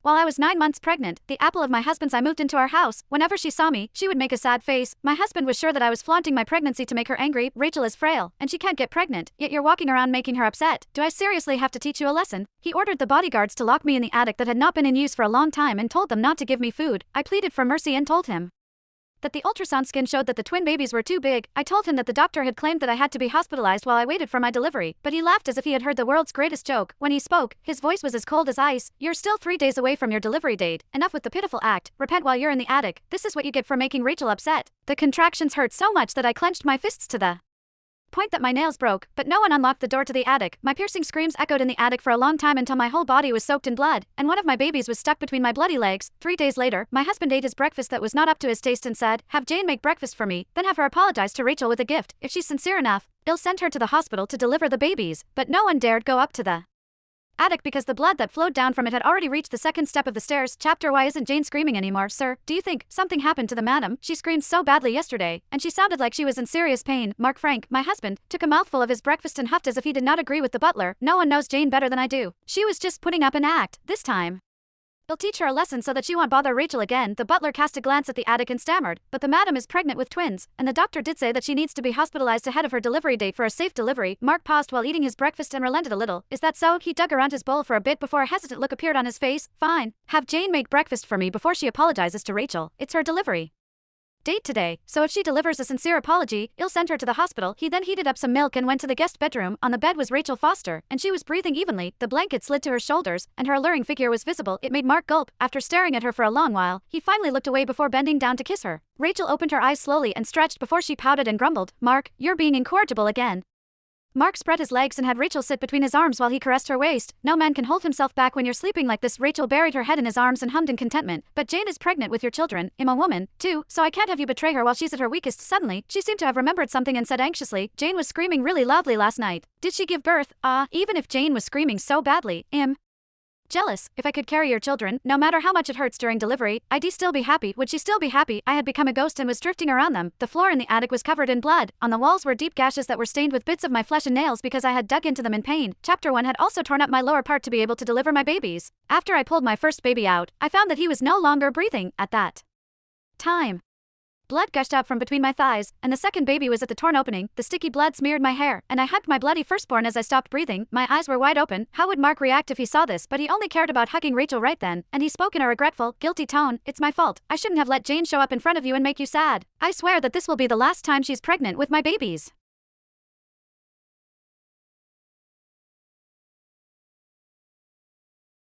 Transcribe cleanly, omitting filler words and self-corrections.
While I was 9 months pregnant, the apple of my husband's eye moved into our house. Whenever she saw me, she would make a sad face. My husband was sure that I was flaunting my pregnancy to make her angry. Rachel is frail, and she can't get pregnant, yet you're walking around making her upset. Do I seriously have to teach you a lesson? He ordered the bodyguards to lock me in the attic that had not been in use for a long time and told them not to give me food. I pleaded for mercy and told him that the ultrasound scan showed that the twin babies were too big. I told him that the doctor had claimed that I had to be hospitalized while I waited for my delivery, but he laughed as if he had heard the world's greatest joke. When he spoke, his voice was as cold as ice. You're still 3 days away from your delivery date. Enough with the pitiful act. Repent while you're in the attic. This is what you get for making Rachel upset. The contractions hurt so much that I clenched my fists to the point that my nails broke, but no one unlocked the door to the attic. My piercing screams echoed in the attic for a long time until my whole body was soaked in blood, and one of my babies was stuck between my bloody legs. 3 days later, my husband ate his breakfast that was not up to his taste and said, "Have Jane make breakfast for me, then have her apologize to Rachel with a gift. If she's sincere enough, he'll send her to the hospital to deliver the babies." But no one dared go up to the attic because the blood that flowed down from it had already reached the second step of the stairs. Chapter: Why isn't Jane screaming anymore, sir? Do you think something happened to the madam? She screamed so badly yesterday, and she sounded like she was in serious pain. Mark Frank, my husband, took a mouthful of his breakfast and huffed as if he did not agree with the butler. No one knows Jane better than I do. She was just putting up an act. This time he'll teach her a lesson so that she won't bother Rachel again. The butler cast a glance at the attic and stammered, "But the madam is pregnant with twins, and the doctor did say that she needs to be hospitalized ahead of her delivery date for a safe delivery." Mark paused while eating his breakfast and relented a little. "Is that so?" He dug around his bowl for a bit before a hesitant look appeared on his face. "Fine. Have Jane make breakfast for me before she apologizes to Rachel. It's her delivery date today, so if she delivers a sincere apology, he'll send her to the hospital." He then heated up some milk and went to the guest bedroom. On the bed was Rachel Foster, and she was breathing evenly. The blanket slid to her shoulders, and her alluring figure was visible. It made Mark gulp. After staring at her for a long while, he finally looked away before bending down to kiss her. Rachel opened her eyes slowly and stretched before she pouted and grumbled, "Mark, you're being incorrigible again." Mark spread his legs and had Rachel sit between his arms while he caressed her waist. "No man can hold himself back when you're sleeping like this." Rachel buried her head in his arms and hummed in contentment. "But Jane is pregnant with your children. I'm a woman, too, so I can't have you betray her while she's at her weakest." Suddenly, she seemed to have remembered something and said anxiously, "Jane was screaming really loudly last night. Did she give birth?" Even if Jane was screaming so badly, I'm jealous. If I could carry your children, no matter how much it hurts during delivery, I'd still be happy. Would she still be happy? I had become a ghost and was drifting around them. The floor in the attic was covered in blood. On the walls were deep gashes that were stained with bits of my flesh and nails because I had dug into them in pain. Chapter 1 had also torn up my lower part to be able to deliver my babies. After I pulled my first baby out, I found that he was no longer breathing. At that time, blood gushed out from between my thighs, and the second baby was at the torn opening. The sticky blood smeared my hair, and I hugged my bloody firstborn as I stopped breathing. My eyes were wide open. How would Mark react if he saw this? But he only cared about hugging Rachel right then, and he spoke in a regretful, guilty tone. "It's my fault. I shouldn't have let Jane show up in front of you and make you sad. I swear that this will be the last time she's pregnant with my babies."